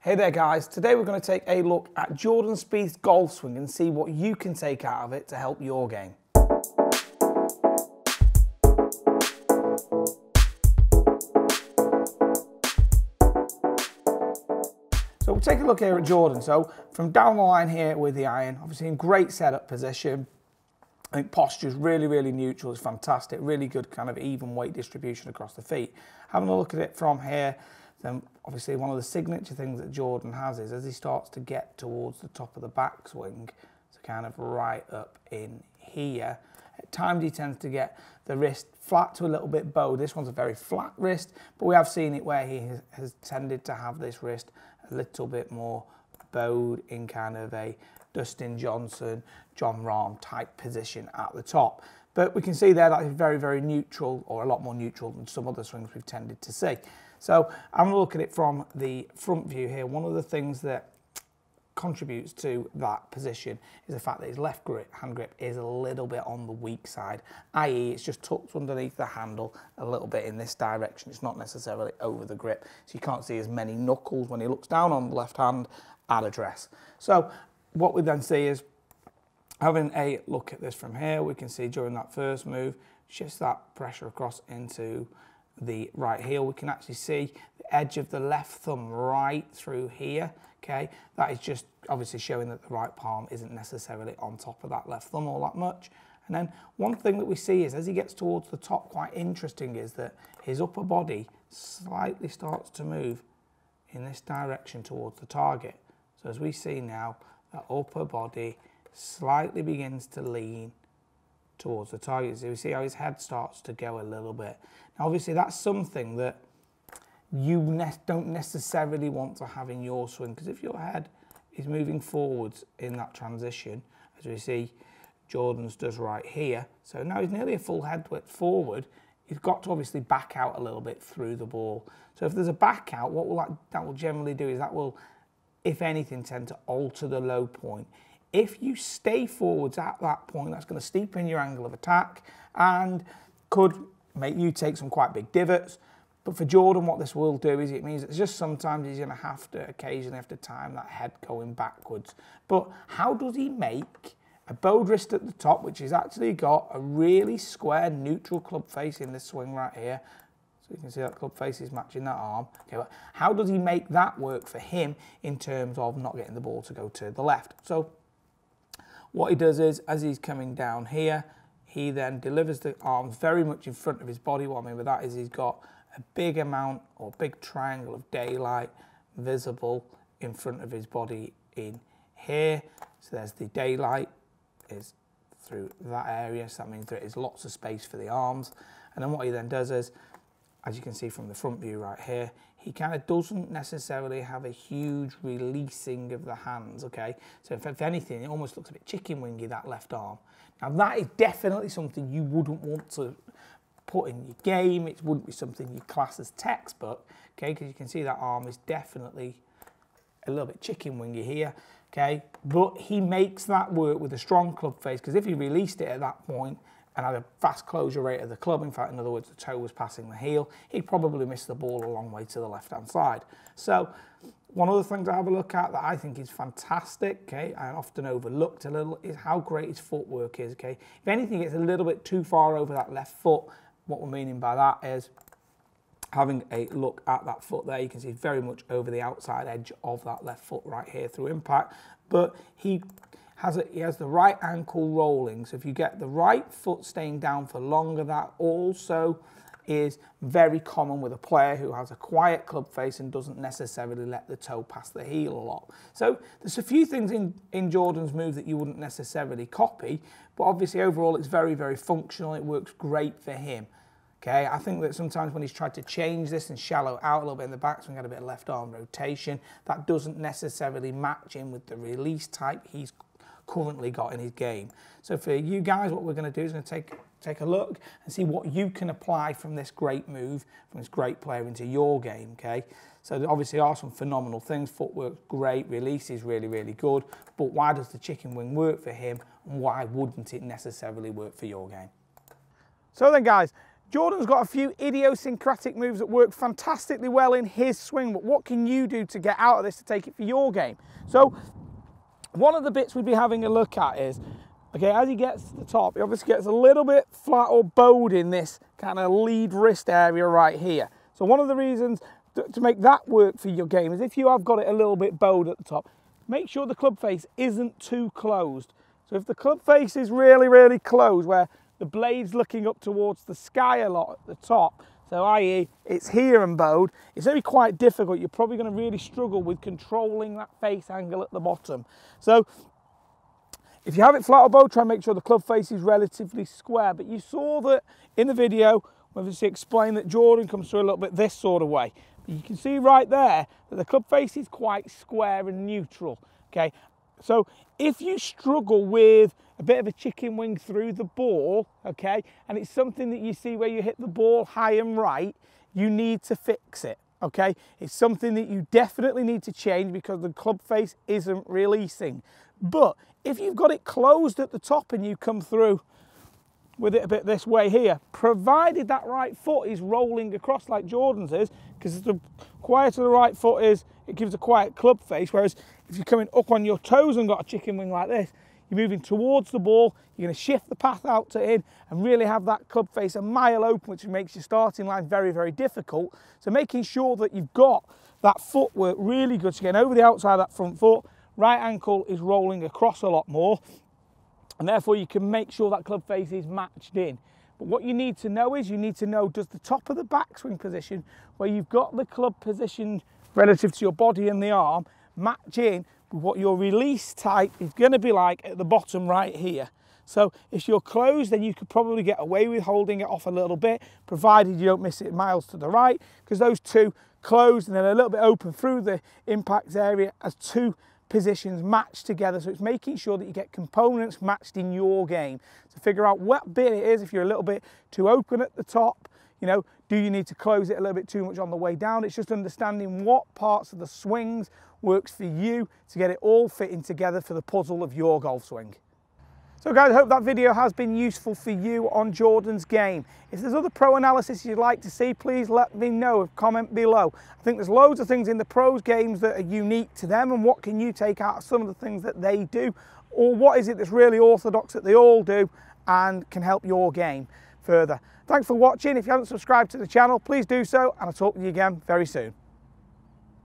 Hey there guys, today we're going to take a look at Jordan Spieth's golf swing and see what you can take out of it to help your game. So we'll take a look here at Jordan. So from down the line here with the iron, obviously in great setup position. I think posture's really neutral, it's fantastic, really good kind of even weight distribution across the feet. Having a look at it from here, then obviously one of the signature things that Jordan has is as he starts to get towards the top of the backswing, so kind of right up in here, at times he tends to get the wrist flat to a little bit bowed. This one's a very flat wrist, but we have seen it where he has tended to have this wrist a little bit more bowed in kind of a Dustin Johnson, John Rahm type position at the top. But we can see there that is very neutral, or a lot more neutral than some other swings we've tended to see. So I'm going to look at it from the front view here. One of the things that contributes to that position is the fact that his left hand grip is a little bit on the weak side, i.e. it's just tucked underneath the handle a little bit in this direction. It's not necessarily over the grip, so you can't see as many knuckles when he looks down on the left hand at address. So what we then see is, having a look at this from here, we can see during that first move, shifts that pressure across into the right heel. We can actually see the edge of the left thumb right through here, okay? That is just obviously showing that the right palm isn't necessarily on top of that left thumb all that much. And then one thing that we see is as he gets towards the top, quite interesting, is that his upper body slightly starts to move in this direction towards the target. So as we see now, that upper body slightly begins to lean towards the target. So we see how his head starts to go a little bit. Now obviously that's something that you don't necessarily want to have in your swing, because if your head is moving forwards in that transition, as we see Jordan's does right here, so now he's nearly a full head width forward, he's got to obviously back out a little bit through the ball. So if there's a back out, what that will generally do is that will, if anything, tend to alter the low point. If you stay forwards at that point, that's going to steepen your angle of attack and could make you take some quite big divots. But for Jordan, what this will do is it means it's just sometimes he's going to have to occasionally have to time that head going backwards. But how does he make a bowed wrist at the top, which has actually got a really square neutral club face in this swing right here? So you can see that club face is matching that arm. Okay, but how does he make that work for him in terms of not getting the ball to go to the left? So what he does is, as he's coming down here, he then delivers the arms very much in front of his body. What I mean by that is he's got a big amount or big triangle of daylight visible in front of his body in here. So there's the daylight is through that area, so that means there is lots of space for the arms. And then what he then does is, as you can see from the front view right here, he kind of doesn't necessarily have a huge releasing of the hands, okay? So if anything, it almost looks a bit chicken wingy, that left arm. Now that is definitely something you wouldn't want to put in your game. It wouldn't be something you class as textbook, okay? Because you can see that arm is definitely a little bit chicken wingy here, okay? But he makes that work with a strong club face, because if he released it at that point and had a fast closure rate of the club, in fact, in other words, the toe was passing the heel, he'd probably miss the ball a long way to the left-hand side. So one of the things I have a look at that I think is fantastic, okay, and often overlooked a little, is how great his footwork is, okay? If anything, it's a little bit too far over that left foot. What we're meaning by that is having a look at that foot there, you can see very much over the outside edge of that left foot right here through impact, but he has the right ankle rolling. So if you get the right foot staying down for longer, that also is very common with a player who has a quiet club face and doesn't necessarily let the toe pass the heel a lot. So there's a few things in Jordan's move that you wouldn't necessarily copy, but obviously overall it's very functional. It works great for him. Okay, I think that sometimes when he's tried to change this and shallow out a little bit in the backswing, had a bit of left arm rotation, that doesn't necessarily match in with the release type he's currently got in his game. So for you guys, what we're going to do is going to take a look and see what you can apply from this great move, from this great player into your game, okay? So there obviously are some phenomenal things. Footwork's great, release is really good, but why does the chicken wing work for him, and why wouldn't it necessarily work for your game? So then guys, Jordan's got a few idiosyncratic moves that work fantastically well in his swing, but what can you do to get out of this to take it for your game? So one of the bits we'd be having a look at is, okay, as he gets to the top, he obviously gets a little bit flat or bowed in this kind of lead wrist area right here. So one of the reasons to make that work for your game is if you have got it a little bit bowed at the top, make sure the club face isn't too closed. So if the club face is really, really closed, where the blade's looking up towards the sky a lot at the top, so i.e. it's here and bowed, it's going to be quite difficult. You're probably going to really struggle with controlling that face angle at the bottom. So if you have it flat or bowed, try and make sure the club face is relatively square. But you saw that in the video, when we explained that Jordan comes through a little bit this sort of way. But you can see right there that the club face is quite square and neutral. Okay, so if you struggle with a bit of a chicken wing through the ball, okay, and it's something that you see where you hit the ball high and right, you need to fix it, okay? It's something that you definitely need to change because the club face isn't releasing. But if you've got it closed at the top and you come through with it a bit this way here, provided that right foot is rolling across like Jordan's is, because the quieter the right foot is, it gives a quiet club face, whereas if you're coming up on your toes and got a chicken wing like this, you're moving towards the ball, you're going to shift the path out to in and really have that club face a mile open, which makes your starting line very, very difficult. So making sure that you've got that footwork really good, so getting over the outside of that front foot, right ankle is rolling across a lot more, and therefore you can make sure that club face is matched in. But what you need to know is, you need to know, does the top of the backswing position, where you've got the club positioned relative to your body and the arm, match in with what your release type is going to be like at the bottom right here. So if you're closed, then you could probably get away with holding it off a little bit, provided you don't miss it miles to the right, because those two closed and then a little bit open through the impact area as two positions matched together. So it's making sure that you get components matched in your game. So figure out what bit it is. If you're a little bit too open at the top, you know, do you need to close it a little bit too much on the way down? It's just understanding what parts of the swings works for you to get it all fitting together for the puzzle of your golf swing. So guys, I hope that video has been useful for you on Jordan's game. If there's other pro analysis you'd like to see, please let me know, comment below. I think there's loads of things in the pros games that are unique to them, and what can you take out of some of the things that they do, or what is it that's really orthodox that they all do and can help your game further. Thanks for watching. If you haven't subscribed to the channel, please do so, and I'll talk to you again very soon.